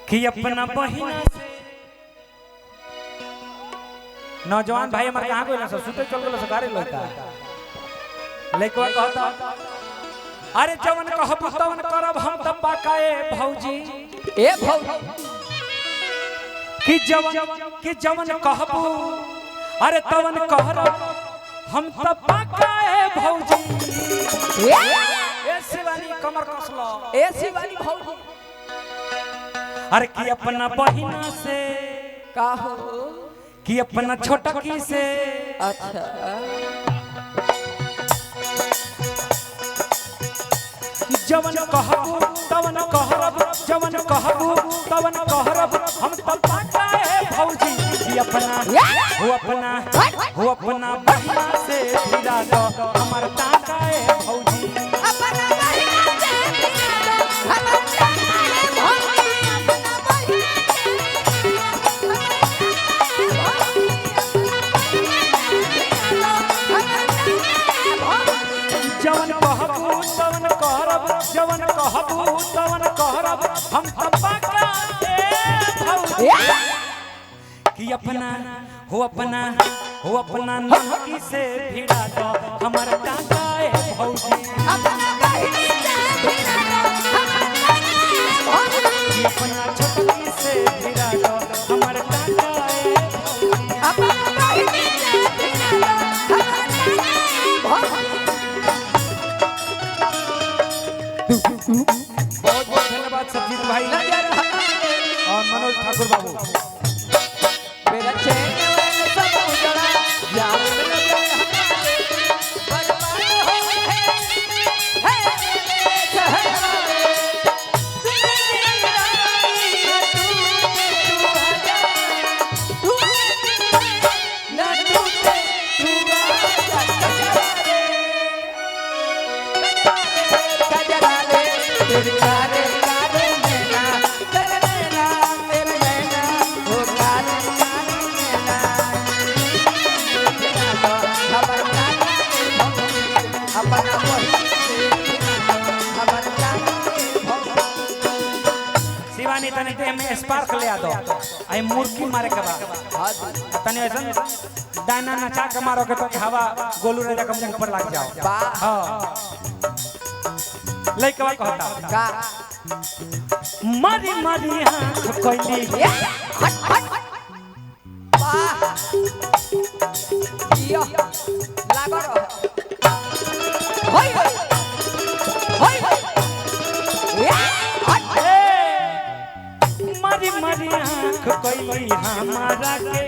कि अपना बहिना से नौजवान भाई हमारे कहाँ गइल सब सुते चल गेल सरकारी लड़का लइकवा कहता अरे जवन कहब तवन करब हम तब पाकाए भौजी ए भौजी कि जवन कहब अरे तवन कहब हम तब पाकाए भौजी ए शिवानी कमर कसलो ए शिवानी भौजी अरे कि अपना बहिना से का हो कि अपना छोटकी से अच्छा जवन कहबू तवन कहरब जवन कहबू तवन कहरब हम तब पाकाए भौजी कि अपना हो अपना बहिना से भिड़ा दो हमर टाकाए भौजी अपना बहिना से भिड़ा दो हमर टाकाए भौजी जवन कहबू तवन कहरब जवन कहबू तवन कहरब हम तब पाकाए भौजी कि अपना हो अपना नहकी से भिड़ा दो हमर टाकाए भौजी अपना बहिना से भिड़ा दो हमर टाकाए भौजी कि अपना छोटकी से भिड़ा दो हमर टाकाए भौजी अपना बहिना से भिड़ा दो हमर टाकाए भौजी बहुत बहुत धन्यवाद सचिन भाई और मनोज ठाकुर बाबू मेरा चैन वाला सब उजड़ा यार मेरा जान बर्बाद हो शिवानी तने ते में स्पार्क ले आ दो आई मुर्गी मारे के बाद तने ऐसन दाना नचा के मारो के तो हवा गोलू रे कम जंग पर लग जाओ हां लइकवा कहता का मारी मारी आंख कोइली हट हट वाह यो लागो रहो होय होय होय हट मारी मारी आंख कोइली हमारा के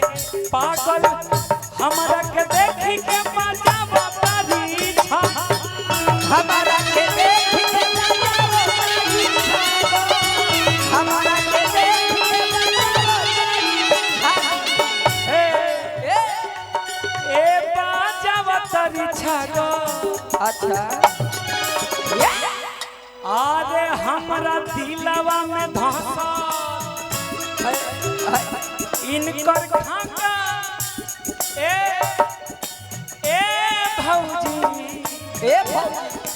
पागल हमारा के देखी के मजा बारी छा हमारा के देख के हमारा के देख ए बाजावा तरी छागो अच्छा आरे हमरा दिलवा में धसा इनकर खाका ए भौजी ए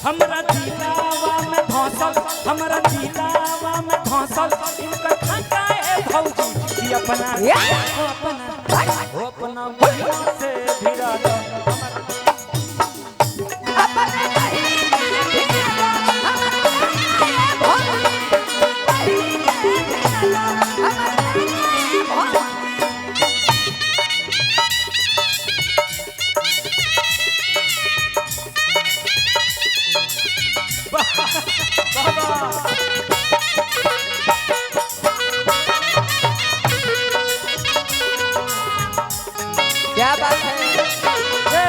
हमरा दिलवा में धसल हमरा दिलवा में धसल इनकर खाका ए भौजी कि अपना हो अपना बहिना से भिड़ा दो अपना बहिना से भिड़ा दो क्या बात है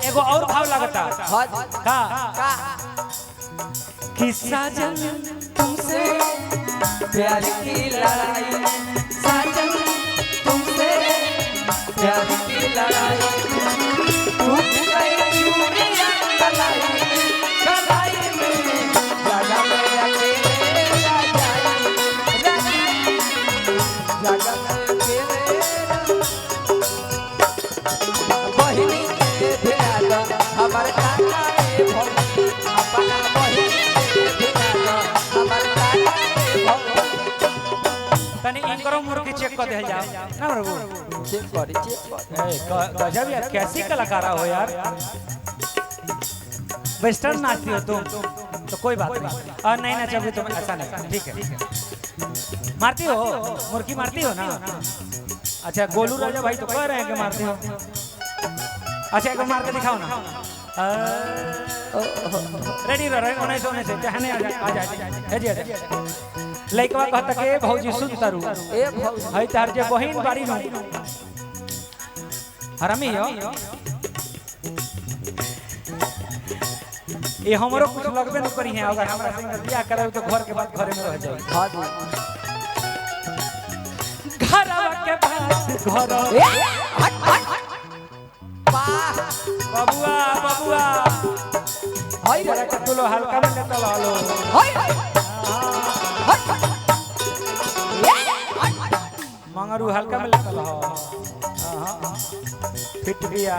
एगो और भाव लगता का का कि साजन तुमसे प्यार की लड़ाई साजन तुमसे प्यार की लड़ाई टूट गई चूड़ियां कलाई कलाई में जगा में अकेले रह जाई जगा में अकेले बहिनी के ध्यान चेक कर दे जाओ ना प्रभु। चेक कर गजब यार, कैसी कलाकारा हो यार। वेस्टर्न नाचती हो तुम तो कोई बात नहीं, और नहीं नचोगे तुम ऐसा नहीं, ठीक है। मारती हो मुर्गी मारती हो ना? अच्छा गोलू राजा भाई तो कह रहे हैं कि मारते हो। अच्छा एक मार के दिखाओ ना। रेडी रहो, होने से कहने आ जा हे जी लइकवा कहता के भौजी सुत तारू ए भौजी हई तार जे बहिन बारी नो हरामी हो। ये हमरो कुछ लगबे न करी है, अगर हमरा संग बियाह करावे तो घर के बाद घरे में रह जाई। हां जी घरवा के बात घर हट हट वाह बबुआ बबुआ हई रे बड़ा कतलो हल्का में लेता लालो हई हट मंगरू हल्का में लेता लो। हां फिट बिया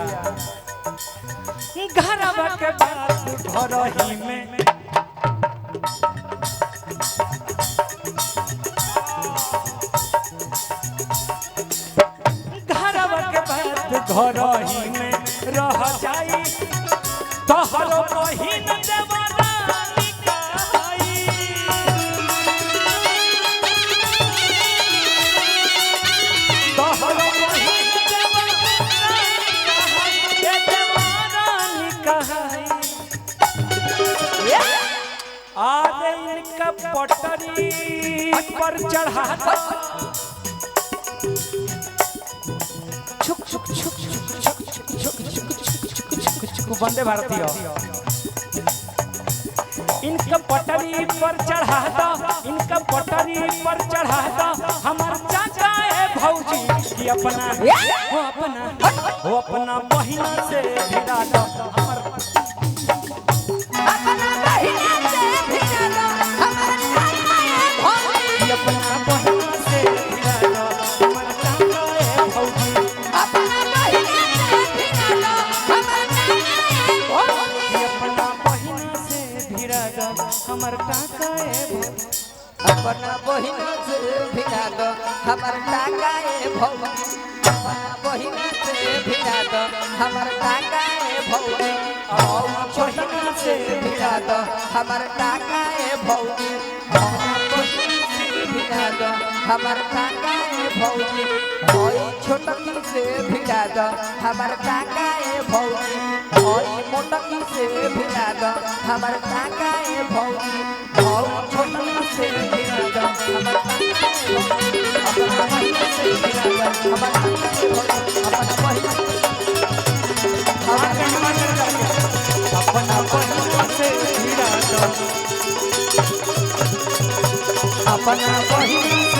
घरवा के बात घर ही में घरवा के बात घर ही में रह जाई तोहरो बहिन देवरानी कहाई। तोहरो बहिन देवरानी कहाई। आज इनका पटरी पर चढ़ा छुक छुक छुक छुक छुक छुक वंदे भारतीय। इनका पटरी पर चढ़ा दो, इनका पटरी पर चढ़ा दो हमार चाचा है भौजी कि अपना वो अपना बहिना से भिड़ा दो हमार अपना बहिना से भिड़ा दो हमर चाचा है भौजी। अपना बहिना से भिड़ा दो हमार चाचा है भौजी। अपना बहिना से भिड़ा दो हमर चाचा है भौजी। अपना बहिना से भिड़ा दो हमार चाचा है भौजी। अपना बहिना से भिड़ा दो हमर टाका ए भौजी। अपना बहिना से भिड़ा दो हमर टाका ए भौजी। और बहिना से भिड़ा दो हमर टाका ए भौजी। अपना बहिना से भिड़ा दो हमर टाका ए भौजी। ओई छोटकी से भिड़ा दो हमर टाका ए भौजी। ओई मोटकी से भिड़ा दो हमर टाका ए भौजी। और छोटकी से भिड़ा दो हमर टाका ए भौजी। अपना बहिना से भिड़ा दो हमर टाका ए भौजी। अपना बहिना अपना बहिना से भिड़ा दो अपना बहिना